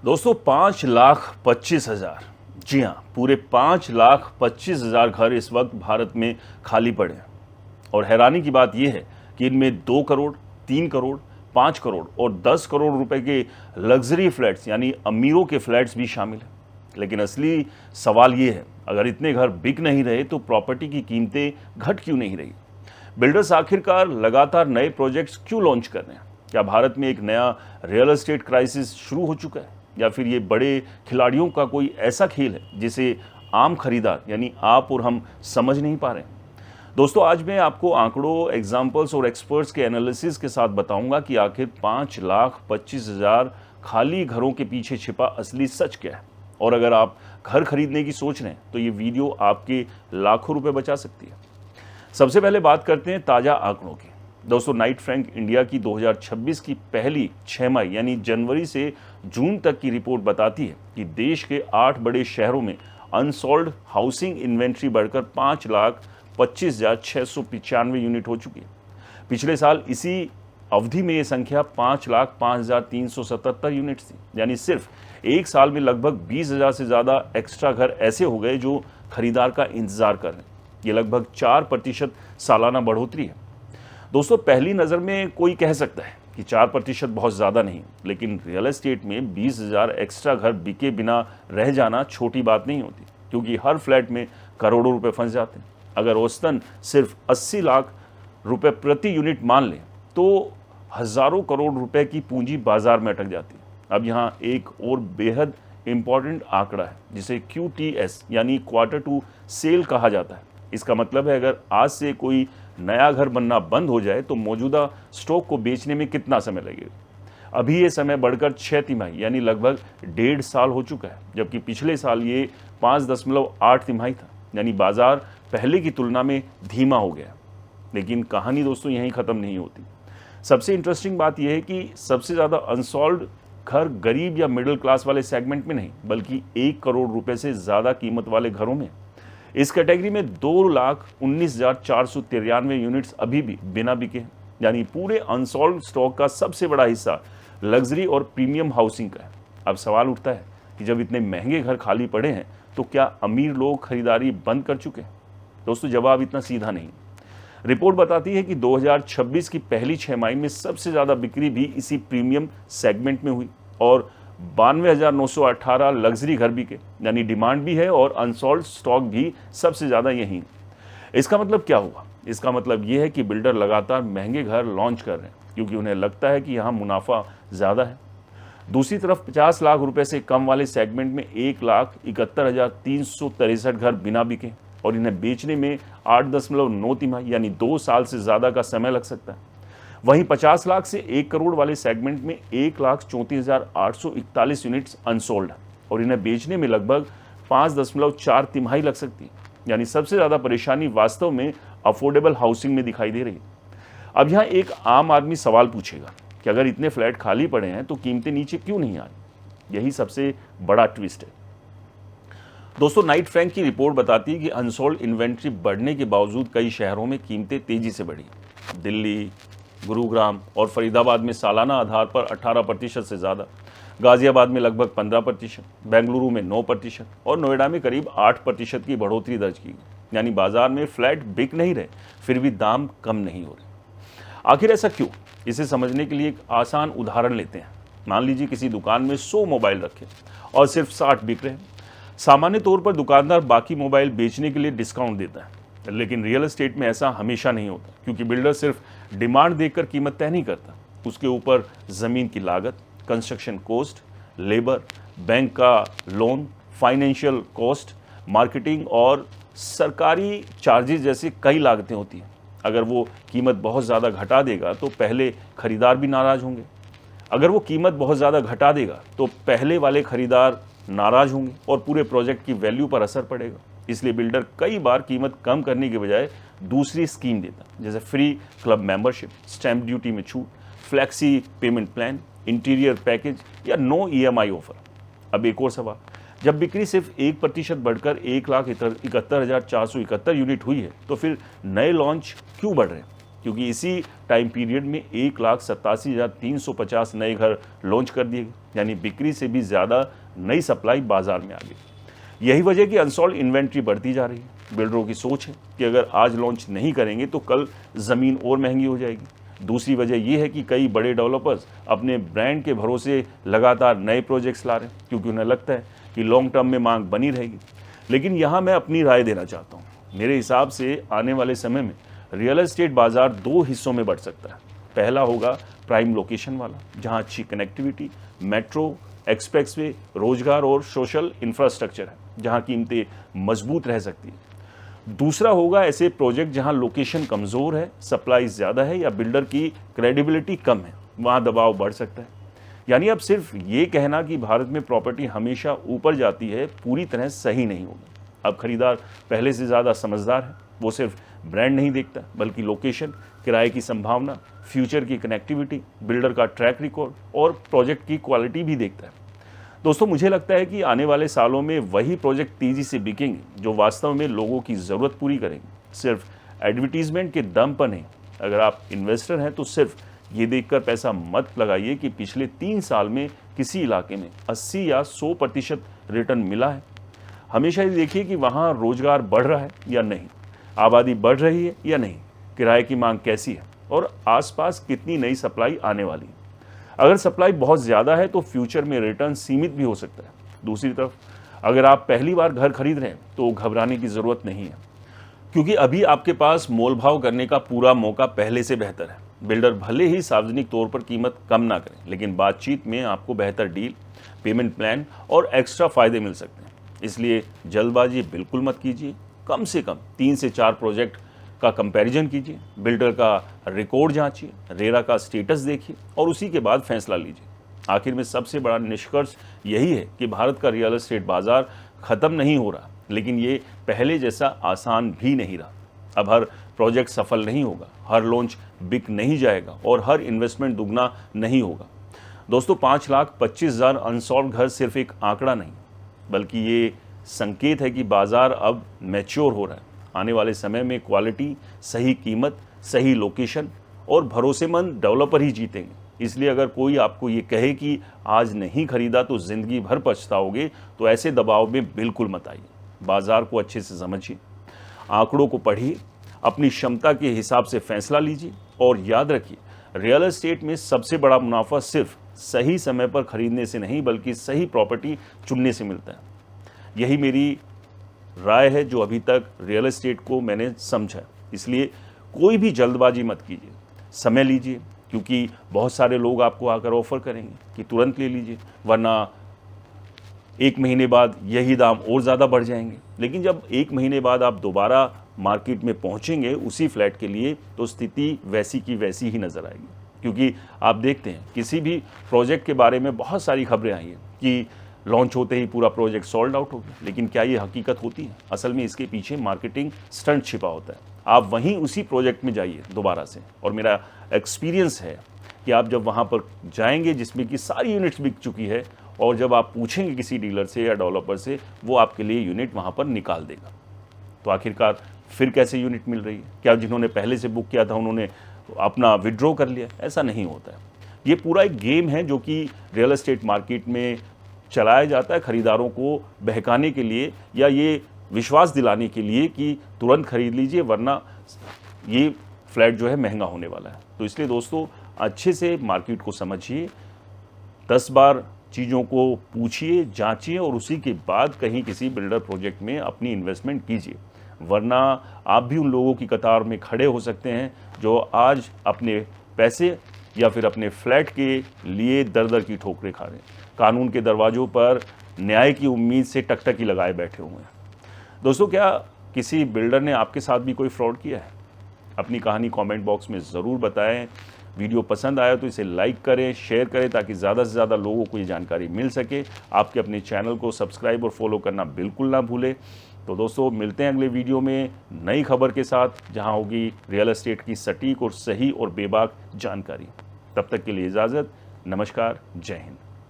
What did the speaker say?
दोस्तों 5,25,000, जी हाँ, पूरे 5,25,000 घर इस वक्त भारत में खाली पड़े हैं। और हैरानी की बात यह है कि इनमें 2 करोड़, 3 करोड़, 5 करोड़ और 10 करोड़ रुपए के लग्जरी फ्लैट्स यानी अमीरों के फ्लैट्स भी शामिल हैं। लेकिन असली सवाल ये है, अगर इतने घर बिक नहीं रहे तो प्रॉपर्टी की कीमतें घट क्यों नहीं रही? बिल्डर्स आखिरकार लगातार नए प्रोजेक्ट्स क्यों लॉन्च कर रहे हैं? क्या भारत में एक नया रियल एस्टेट क्राइसिस शुरू हो चुका है, या फिर ये बड़े खिलाड़ियों का कोई ऐसा खेल है जिसे आम खरीदार यानी आप और हम समझ नहीं पा रहे हैं? दोस्तों, आज मैं आपको आंकड़ों, एग्जाम्पल्स और एक्सपर्ट्स के एनालिसिस के साथ बताऊंगा कि आखिर 5,25,000 खाली घरों के पीछे छिपा असली सच क्या है। और अगर आप घर खरीदने की सोच रहे हैं तो ये वीडियो आपके लाखों रुपए बचा सकती है। सबसे पहले बात करते हैं ताज़ा आंकड़ों की। दोस्तों, नाइट फ्रैंक इंडिया की 2026 की पहली 6 माह यानी जनवरी से जून तक की रिपोर्ट बताती है कि देश के 8 बड़े शहरों में अनसोल्ड हाउसिंग इन्वेंट्री बढ़कर 5,25,695 यूनिट हो चुकी है। पिछले साल इसी अवधि में ये संख्या 5,05,377 यूनिट्स थी। यानी सिर्फ एक साल में लगभग 20,000 से ज़्यादा एक्स्ट्रा घर ऐसे हो गए जो खरीदार का इंतजार कर रहे हैं। ये लगभग 4% सालाना बढ़ोतरी है। दोस्तों, पहली नज़र में कोई कह सकता है कि 4% बहुत ज़्यादा नहीं, लेकिन रियल एस्टेट में 20,000 एक्स्ट्रा घर बिके बिना रह जाना छोटी बात नहीं होती, क्योंकि हर फ्लैट में करोड़ों रुपए फंस जाते हैं। अगर औसतन सिर्फ 80 लाख रुपए प्रति यूनिट मान लें तो हज़ारों करोड़ रुपए की पूंजी बाजार में अटक जाती है। अब यहाँ एक और बेहद इंपॉर्टेंट आंकड़ा है जिसे QTS यानी क्वार्टर टू सेल कहा जाता है। इसका मतलब है, अगर आज से कोई नया घर बनना बंद हो जाए तो मौजूदा स्टॉक को बेचने में कितना समय लगेगा। अभी ये समय बढ़कर 6 तिमाही यानी लगभग 1.5 साल हो चुका है, जबकि पिछले साल ये 5.8 तिमाही था। यानी बाजार पहले की तुलना में धीमा हो गया। लेकिन कहानी दोस्तों यहीं ख़त्म नहीं होती। सबसे इंटरेस्टिंग बात यह है कि सबसे ज़्यादा अनसॉल्व घर गरीब या मिडिल क्लास वाले सेगमेंट में नहीं, बल्कि 1 करोड़ रुपए से ज़्यादा कीमत वाले घरों में। इस कैटेगरी में 2,19,493 यूनिट्स अभी भी बिना बिके हैं। यानी पूरे अनसॉल्व स्टॉक का सबसे बड़ा हिस्सा लग्जरी और प्रीमियम हाउसिंग का है। अब सवाल उठता है कि जब इतने महंगे घर खाली पड़े हैं तो क्या अमीर लोग खरीदारी बंद कर चुके हैं? दोस्तों, जवाब इतना सीधा नहीं। रिपोर्ट बताती है कि 2026 की पहली 6 माह में सबसे ज़्यादा बिक्री भी इसी प्रीमियम सेगमेंट में हुई और 92,918 लग्जरी घर बिके। यानी डिमांड भी है और अनसॉल्ड स्टॉक भी सबसे ज़्यादा यहीं। इसका मतलब क्या हुआ? इसका मतलब ये है कि बिल्डर लगातार महंगे घर लॉन्च कर रहे हैं क्योंकि उन्हें लगता है कि यहाँ मुनाफा ज़्यादा है। दूसरी तरफ 50 लाख रुपए से कम वाले सेगमेंट में 1,71,363 घर बिना बिके और इन्हें बेचने में 8.9 तिमाही यानी 2 साल से ज़्यादा का समय लग सकता है। वहीं 50 लाख से 1 करोड़ वाले सेगमेंट में 1,34,841 यूनिट्स अनसोल्ड है और इन्हें बेचने में लगभग 5.4 तिमाही लग सकती है। यानी सबसे ज़्यादा परेशानी वास्तव में अफोर्डेबल हाउसिंग में दिखाई दे रही है। अब यहाँ एक आम आदमी सवाल पूछेगा कि अगर इतने फ्लैट खाली पड़े हैं तो कीमतें नीचे क्यों नहीं आ रही? यही सबसे बड़ा ट्विस्ट है। दोस्तों, नाइट फ्रैंक की रिपोर्ट बताती है कि अनसोल्ड इन्वेंट्री बढ़ने के बावजूद कई शहरों में कीमतें तेजी से बढ़ी। दिल्ली, गुरुग्राम और फरीदाबाद में सालाना आधार पर 18% से ज़्यादा, गाजियाबाद में लगभग 15%, बेंगलुरु में 9% और नोएडा में करीब 8% की बढ़ोतरी दर्ज की गई। यानी बाजार में फ्लैट बिक नहीं रहे, फिर भी दाम कम नहीं हो रहे। आखिर ऐसा क्यों? इसे समझने के लिए एक आसान उदाहरण लेते हैं। मान लीजिए किसी दुकान में 100 मोबाइल रखे और सिर्फ 60 बिक रहे हैं। सामान्य तौर पर दुकानदार बाकी मोबाइल बेचने के लिए डिस्काउंट देता है, लेकिन रियल एस्टेट में ऐसा हमेशा नहीं होता, क्योंकि बिल्डर सिर्फ डिमांड देखकर कीमत तय नहीं करता। उसके ऊपर ज़मीन की लागत, कंस्ट्रक्शन कॉस्ट, लेबर, बैंक का लोन, फाइनेंशियल कॉस्ट, मार्केटिंग और सरकारी चार्जेस जैसी कई लागतें होती हैं। अगर वो कीमत बहुत ज़्यादा घटा देगा तो पहले खरीदार भी नाराज़ होंगे। अगर वो कीमत बहुत ज़्यादा घटा देगा तो पहले वाले खरीदार नाराज़ होंगे और पूरे प्रोजेक्ट की वैल्यू पर असर पड़ेगा। इसलिए बिल्डर कई बार कीमत कम करने के बजाय दूसरी स्कीम देता, जैसे free club membership, stamp duty में छूट, flexi payment plan, interior package या नो EMI ऑफर। अब एक और सवाल, जब बिक्री सिर्फ 1% बढ़कर 1,71,471 यूनिट हुई है तो फिर नए लॉन्च क्यों बढ़ रहे हैं? क्योंकि इसी टाइम पीरियड में 1,87,350 नए घर लॉन्च कर दिए गए, यानी बिक्री से भी ज़्यादा नई सप्लाई बाजार में आ गई। यही वजह कि अनसोल्ड इन्वेंट्री बढ़ती जा रही है। बिल्डरों की सोच है कि अगर आज लॉन्च नहीं करेंगे तो कल ज़मीन और महंगी हो जाएगी। दूसरी वजह यह है कि कई बड़े डेवलपर्स अपने ब्रांड के भरोसे लगातार नए प्रोजेक्ट्स ला रहे हैं, क्योंकि उन्हें लगता है कि लॉन्ग टर्म में मांग बनी रहेगी। लेकिन यहाँ मैं अपनी राय देना चाहता हूँ। मेरे हिसाब से आने वाले समय में रियल एस्टेट बाजार दो हिस्सों में बढ़ सकता है। पहला होगा प्राइम लोकेशन वाला, जहाँ अच्छी कनेक्टिविटी, मेट्रो, एक्सप्रेसवे, रोजगार और सोशल इंफ्रास्ट्रक्चर है, जहाँ कीमतें मजबूत रह सकती है। दूसरा होगा ऐसे प्रोजेक्ट जहां लोकेशन कमज़ोर है, सप्लाई ज़्यादा है या बिल्डर की क्रेडिबिलिटी कम है, वहां दबाव बढ़ सकता है। यानी अब सिर्फ ये कहना कि भारत में प्रॉपर्टी हमेशा ऊपर जाती है पूरी तरह सही नहीं होगा। अब खरीदार पहले से ज़्यादा समझदार है। वो सिर्फ ब्रांड नहीं देखता, बल्कि लोकेशन, किराए की संभावना, फ्यूचर की कनेक्टिविटी, बिल्डर का ट्रैक रिकॉर्ड और प्रोजेक्ट की क्वालिटी भी देखता है। दोस्तों, मुझे लगता है कि आने वाले सालों में वही प्रोजेक्ट तेज़ी से बिकेंगे जो वास्तव में लोगों की ज़रूरत पूरी करेंगे, सिर्फ एडवर्टीजमेंट के दम पर नहीं। अगर आप इन्वेस्टर हैं तो सिर्फ ये देखकर पैसा मत लगाइए कि पिछले 3 साल में किसी इलाके में 80 या 100% रिटर्न मिला है। हमेशा ये देखिए कि वहाँ रोजगार बढ़ रहा है या नहीं, आबादी बढ़ रही है या नहीं, किराए की मांग कैसी है और आसपास कितनी नई सप्लाई आने वाली है। अगर सप्लाई बहुत ज़्यादा है तो फ्यूचर में रिटर्न सीमित भी हो सकता है। दूसरी तरफ अगर आप पहली बार घर खरीद रहे हैं तो घबराने की ज़रूरत नहीं है, क्योंकि अभी आपके पास मोल भाव करने का पूरा मौका पहले से बेहतर है। बिल्डर भले ही सार्वजनिक तौर पर कीमत कम ना करें, लेकिन बातचीत में आपको बेहतर डील, पेमेंट प्लान और एक्स्ट्रा फ़ायदे मिल सकते हैं। इसलिए जल्दबाजी बिल्कुल मत कीजिए। कम से कम 3 से 4 प्रोजेक्ट का कंपैरिजन कीजिए, बिल्डर का रिकॉर्ड जांचिए, रेरा का स्टेटस देखिए और उसी के बाद फैसला लीजिए। आखिर में सबसे बड़ा निष्कर्ष यही है कि भारत का रियल एस्टेट बाजार ख़त्म नहीं हो रहा, लेकिन ये पहले जैसा आसान भी नहीं रहा। अब हर प्रोजेक्ट सफल नहीं होगा, हर लॉन्च बिक नहीं जाएगा और हर इन्वेस्टमेंट दुगना नहीं होगा। दोस्तों, 5,25,000 अनसॉल्व घर सिर्फ एक आंकड़ा नहीं, बल्कि ये संकेत है कि बाजार अब मैच्योर हो रहा है। आने वाले समय में क्वालिटी, सही कीमत, सही लोकेशन और भरोसेमंद डेवलपर ही जीतेंगे। इसलिए अगर कोई आपको ये कहे कि आज नहीं खरीदा तो ज़िंदगी भर पछताओगे, तो ऐसे दबाव में बिल्कुल मत आइए। बाजार को अच्छे से समझिए, आंकड़ों को पढ़िए, अपनी क्षमता के हिसाब से फैसला लीजिए और याद रखिए, रियल एस्टेट में सबसे बड़ा मुनाफा सिर्फ सही समय पर खरीदने से नहीं, बल्कि सही प्रॉपर्टी चुनने से मिलता है। यही मेरी राय है जो अभी तक रियल एस्टेट को मैंने समझा। इसलिए कोई भी जल्दबाजी मत कीजिए, समय लीजिए, क्योंकि बहुत सारे लोग आपको आकर ऑफ़र करेंगे कि तुरंत ले लीजिए, वरना 1 महीने बाद यही दाम और ज़्यादा बढ़ जाएंगे। लेकिन जब 1 महीने बाद आप दोबारा मार्केट में पहुंचेंगे उसी फ्लैट के लिए, तो स्थिति वैसी की वैसी ही नज़र आएगी। क्योंकि आप देखते हैं किसी भी प्रोजेक्ट के बारे में बहुत सारी खबरें आई हैं कि लॉन्च होते ही पूरा प्रोजेक्ट सोल्ड आउट हो गया, लेकिन क्या ये हकीकत होती है? असल में इसके पीछे मार्केटिंग स्टंट छिपा होता है। आप वहीं उसी प्रोजेक्ट में जाइए दोबारा से, और मेरा एक्सपीरियंस है कि आप जब वहाँ पर जाएंगे जिसमें कि सारी यूनिट्स बिक चुकी है, और जब आप पूछेंगे किसी डीलर से या डेवलपर से, वो आपके लिए यूनिट वहाँ पर निकाल देगा। तो आखिरकार फिर कैसे यूनिट मिल रही है? क्या जिन्होंने पहले से बुक किया था उन्होंने अपना विड्रॉ कर लिया? ऐसा नहीं होता है। ये पूरा एक गेम है जो कि रियल एस्टेट मार्केट में चलाया जाता है खरीदारों को बहकाने के लिए, या ये विश्वास दिलाने के लिए कि तुरंत खरीद लीजिए वरना ये फ्लैट जो है महंगा होने वाला है। तो इसलिए दोस्तों, अच्छे से मार्केट को समझिए, 10 बार चीज़ों को पूछिए, जांचिए और उसी के बाद कहीं किसी बिल्डर प्रोजेक्ट में अपनी इन्वेस्टमेंट कीजिए, वरना आप भी उन लोगों की कतार में खड़े हो सकते हैं जो आज अपने पैसे या फिर अपने फ्लैट के लिए दर-दर की ठोकरें खा रहे हैं, कानून के दरवाज़ों पर न्याय की उम्मीद से टकटकी लगाए बैठे हुए हैं। दोस्तों, क्या किसी बिल्डर ने आपके साथ भी कोई फ्रॉड किया है? अपनी कहानी कमेंट बॉक्स में ज़रूर बताएं। वीडियो पसंद आया तो इसे लाइक करें, शेयर करें, ताकि ज़्यादा से ज़्यादा लोगों को ये जानकारी मिल सके। आपके अपने चैनल को सब्सक्राइब और फॉलो करना बिल्कुल ना भूलें। तो दोस्तों, मिलते हैं अगले वीडियो में नई खबर के साथ, जहां होगी रियल एस्टेट की सटीक और सही और बेबाक जानकारी। तब तक के लिए इजाज़त। नमस्कार, जय हिंद।